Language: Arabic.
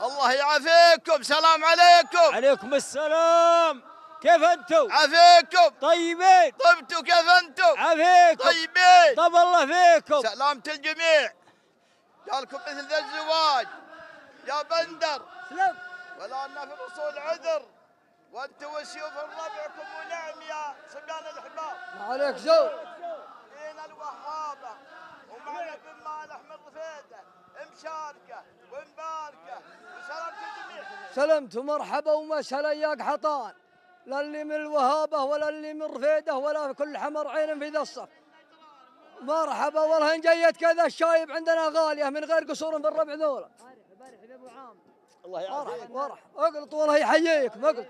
الله يعافيكم. سلام عليكم. عليكم السلام. كيف انتم؟ عافيكم. طيبين. طبتوا كيف انتم؟ عافيكم. طيبين. طب الله فيكم. سلامة الجميع. جالكم مثل ذا الزواج يا بندر. سلام. ولا أن في الوصول عذر، وانتم وسيوف ربعكم ونعم يا صبيان الأحباب. ما عليك زود. فينا الوهابة ومعنا بن مالح من رفيده مشاركة ومباركة وسلامة الجميع. سلمت ومرحبا ومسهلا يا قحطان، لا اللي من الوهابة ولا اللي من رفيده ولا كل حمر عين في ذا الصف. مرحبا والله ان جيت كذا الشايب عندنا غالية من غير قصور في الربع ذولا. الله يعافيك. مرحبا اقلط والله يحييكم اقلط.